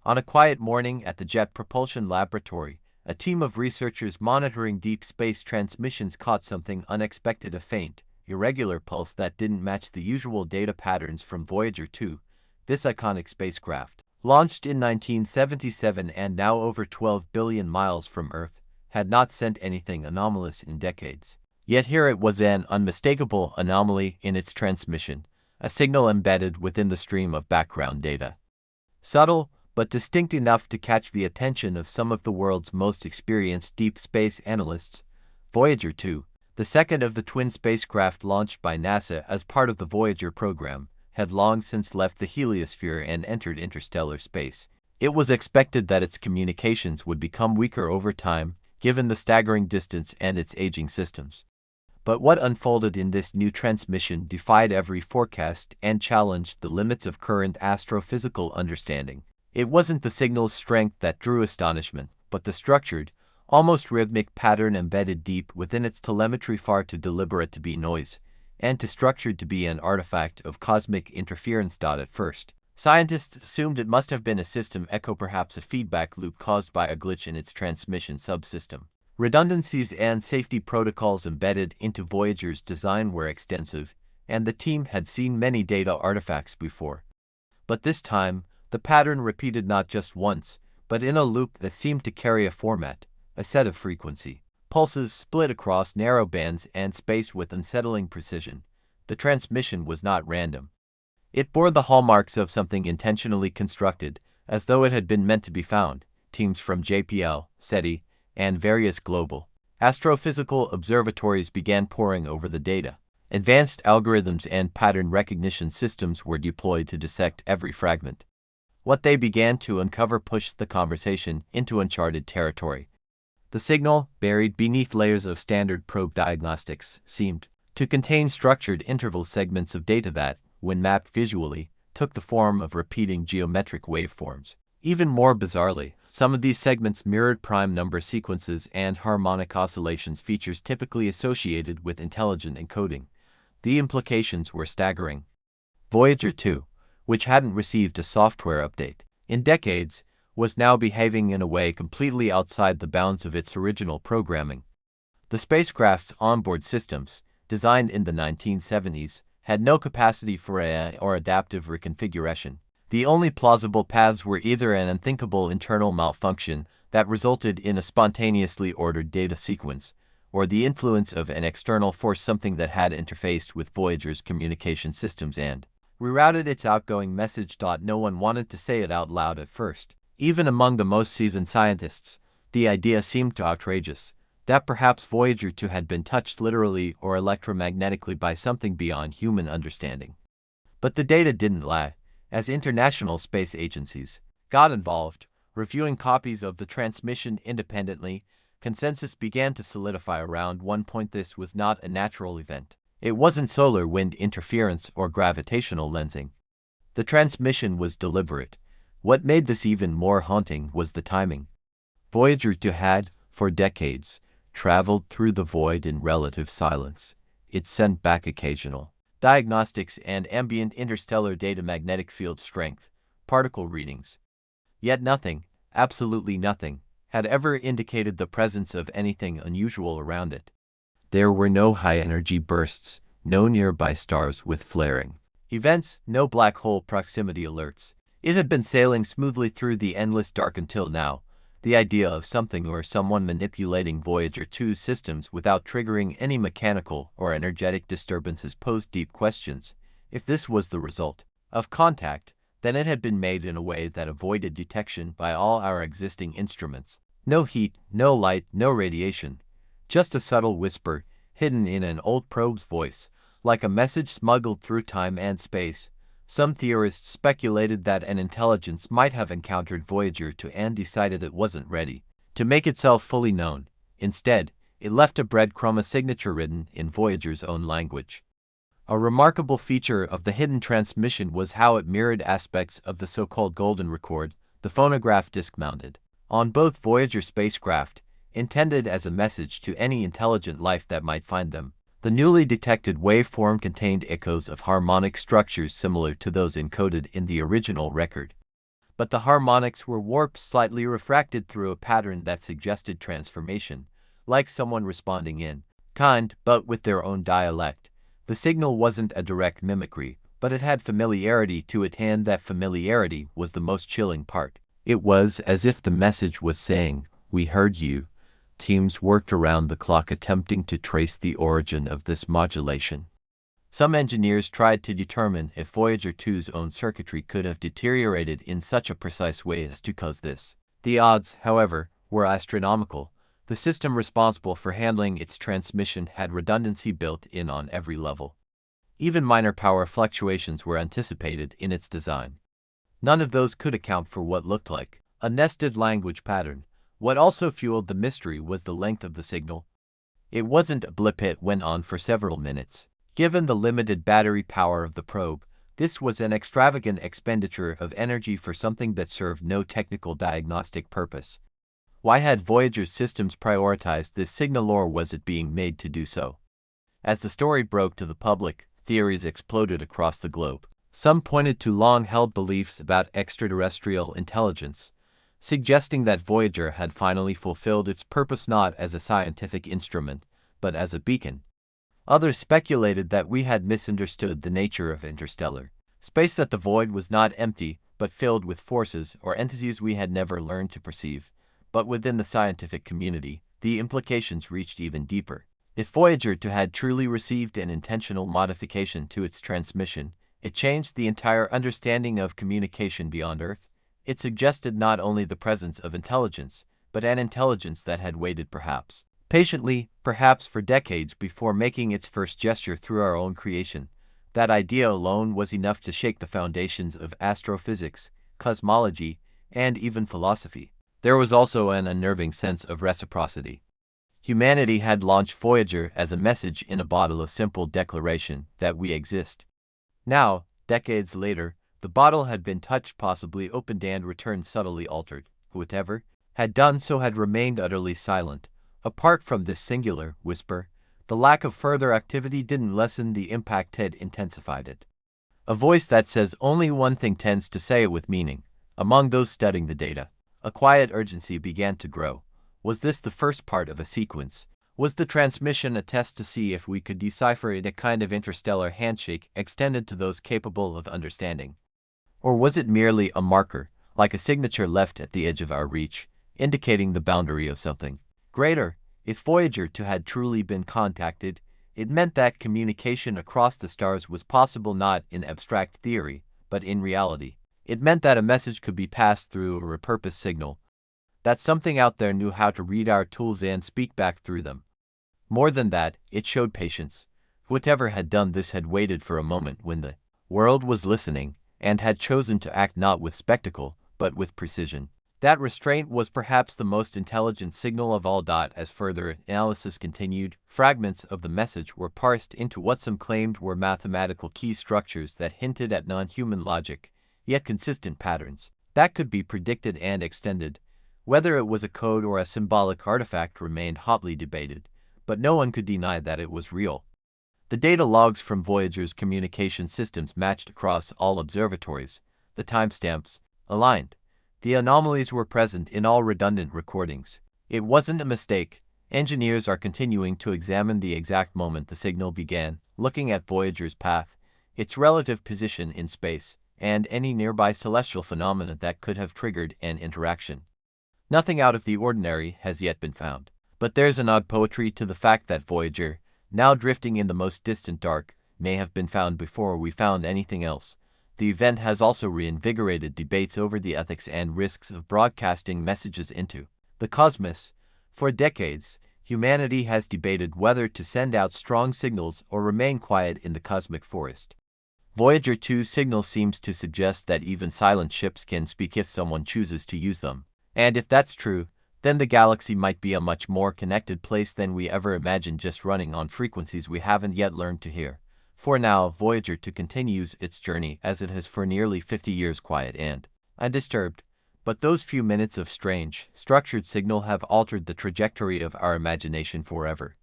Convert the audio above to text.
On a quiet morning at the Jet Propulsion Laboratory, a team of researchers monitoring deep space transmissions caught something unexpected: a faint, irregular pulse that didn't match the usual data patterns from Voyager 2, this iconic spacecraft. Launched in 1977 and now over 12 billion miles from Earth, had not sent anything anomalous in decades. Yet here it was, an unmistakable anomaly in its transmission, a signal embedded within the stream of background data. Subtle, but distinct enough to catch the attention of some of the world's most experienced deep space analysts. Voyager 2, the second of the twin spacecraft launched by NASA as part of the Voyager program, had long since left the heliosphere and entered interstellar space. It was expected that its communications would become weaker over time, given the staggering distance and its aging systems. But what unfolded in this new transmission defied every forecast and challenged the limits of current astrophysical understanding. It wasn't the signal's strength that drew astonishment, but the structured, almost rhythmic pattern embedded deep within its telemetry, far too deliberate to be noise, and too structured to be an artifact of cosmic interference. At first, scientists assumed it must have been a system echo, perhaps a feedback loop caused by a glitch in its transmission subsystem. Redundancies and safety protocols embedded into Voyager's design were extensive, and the team had seen many data artifacts before. But this time, the pattern repeated not just once, but in a loop that seemed to carry a format, a set of frequency pulses split across narrow bands and space with unsettling precision. The transmission was not random. It bore the hallmarks of something intentionally constructed, as though it had been meant to be found. Teams from JPL, SETI, and various global astrophysical observatories began poring over the data. Advanced algorithms and pattern recognition systems were deployed to dissect every fragment. What they began to uncover pushed the conversation into uncharted territory. The signal, buried beneath layers of standard probe diagnostics, seemed to contain structured interval segments of data that, when mapped visually, took the form of repeating geometric waveforms. Even more bizarrely, some of these segments mirrored prime number sequences and harmonic oscillations, features typically associated with intelligent encoding. The implications were staggering. Voyager 2, which hadn't received a software update in decades, was now behaving in a way completely outside the bounds of its original programming. The spacecraft's onboard systems, designed in the 1970s, had no capacity for AI or adaptive reconfiguration. The only plausible paths were either an unthinkable internal malfunction that resulted in a spontaneously ordered data sequence, or the influence of an external force, something that had interfaced with Voyager's communication systems and rerouted its outgoing message. No one wanted to say it out loud at first. Even among the most seasoned scientists, the idea seemed too outrageous, that perhaps Voyager 2 had been touched literally or electromagnetically by something beyond human understanding. But the data didn't lie. As international space agencies got involved, reviewing copies of the transmission independently, consensus began to solidify around one point: this was not a natural event. It wasn't solar wind interference or gravitational lensing. The transmission was deliberate. What made this even more haunting was the timing. Voyager 2 had, for decades, traveled through the void in relative silence. It sent back occasional diagnostics and ambient interstellar data, magnetic field strength, particle readings. Yet nothing, absolutely nothing, had ever indicated the presence of anything unusual around it. There were no high-energy bursts, no nearby stars with flaring events, no black hole proximity alerts. It had been sailing smoothly through the endless dark until now. The idea of something or someone manipulating Voyager 2's systems without triggering any mechanical or energetic disturbances posed deep questions. If this was the result of contact, then it had been made in a way that avoided detection by all our existing instruments. No heat, no light, no radiation. Just a subtle whisper, hidden in an old probe's voice, like a message smuggled through time and space. Some theorists speculated that an intelligence might have encountered Voyager 2 and decided it wasn't ready to make itself fully known. Instead, it left a breadcrumb, a signature written in Voyager's own language. A remarkable feature of the hidden transmission was how it mirrored aspects of the so-called golden record, the phonograph disc mounted on both Voyager spacecraft, intended as a message to any intelligent life that might find them. The newly detected waveform contained echoes of harmonic structures similar to those encoded in the original record. but the harmonics were warped, slightly refracted through a pattern that suggested transformation, like someone responding in kind, but with their own dialect. The signal wasn't a direct mimicry, but it had familiarity to it, and that familiarity was the most chilling part. It was as if the message was saying, "We heard you." Teams worked around the clock attempting to trace the origin of this modulation. Some engineers tried to determine if Voyager 2's own circuitry could have deteriorated in such a precise way as to cause this. The odds, however, were astronomical. The system responsible for handling its transmission had redundancy built in on every level. Even minor power fluctuations were anticipated in its design. None of those could account for what looked like a nested language pattern. What also fueled the mystery was the length of the signal. It wasn't a blip, it went on for several minutes. Given the limited battery power of the probe, this was an extravagant expenditure of energy for something that served no technical diagnostic purpose. Why had Voyager's systems prioritized this signal, or was it being made to do so? As the story broke to the public, theories exploded across the globe. Some pointed to long-held beliefs about extraterrestrial intelligence, suggesting that Voyager had finally fulfilled its purpose not as a scientific instrument, but as a beacon. Others speculated that we had misunderstood the nature of interstellar space, that the void was not empty, but filled with forces or entities we had never learned to perceive. But within the scientific community, the implications reached even deeper. If Voyager 2 had truly received an intentional modification to its transmission, it changed the entire understanding of communication beyond Earth. It suggested not only the presence of intelligence, but an intelligence that had waited patiently, perhaps for decades before making its first gesture through our own creation. That idea alone was enough to shake the foundations of astrophysics, cosmology, and even philosophy. There was also an unnerving sense of reciprocity. Humanity had launched Voyager as a message in a bottle, a simple declaration that we exist. Now, decades later, the bottle had been touched, possibly opened, and returned subtly altered. Whoever had done so had remained utterly silent. Apart from this singular whisper, the lack of further activity didn't lessen the impact, it intensified it. A voice that says only one thing tends to say it with meaning. Among those studying the data, a quiet urgency began to grow. Was this the first part of a sequence? Was the transmission a test to see if we could decipher it, a kind of interstellar handshake extended to those capable of understanding? Or was it merely a marker, like a signature left at the edge of our reach, indicating the boundary of something greater? If Voyager 2 had truly been contacted, it meant that communication across the stars was possible, not in abstract theory, but in reality. It meant that a message could be passed through a repurposed signal, that something out there knew how to read our tools and speak back through them. More than that, it showed patience. Whatever had done this had waited for a moment when the world was listening, and had chosen to act not with spectacle, but with precision. That restraint was perhaps the most intelligent signal of all. As further analysis continued, fragments of the message were parsed into what some claimed were mathematical key structures that hinted at non-human logic, yet consistent patterns that could be predicted and extended. Whether it was a code or a symbolic artifact remained hotly debated, but no one could deny that it was real. The data logs from Voyager's communication systems matched across all observatories. The timestamps aligned. The anomalies were present in all redundant recordings. It wasn't a mistake. Engineers are continuing to examine the exact moment the signal began, looking at Voyager's path, its relative position in space, and any nearby celestial phenomena that could have triggered an interaction. Nothing out of the ordinary has yet been found. But there's an odd poetry to the fact that Voyager, now drifting in the most distant dark, may have been found before we found anything else. The event has also reinvigorated debates over the ethics and risks of broadcasting messages into the cosmos. For decades, humanity has debated whether to send out strong signals or remain quiet in the cosmic forest. Voyager 2's signal seems to suggest that even silent ships can speak if someone chooses to use them. And if that's true, then the galaxy might be a much more connected place than we ever imagined, just running on frequencies we haven't yet learned to hear. For now, Voyager 2 continues its journey as it has for nearly 50 years, quiet and undisturbed. But those few minutes of strange, structured signal have altered the trajectory of our imagination forever.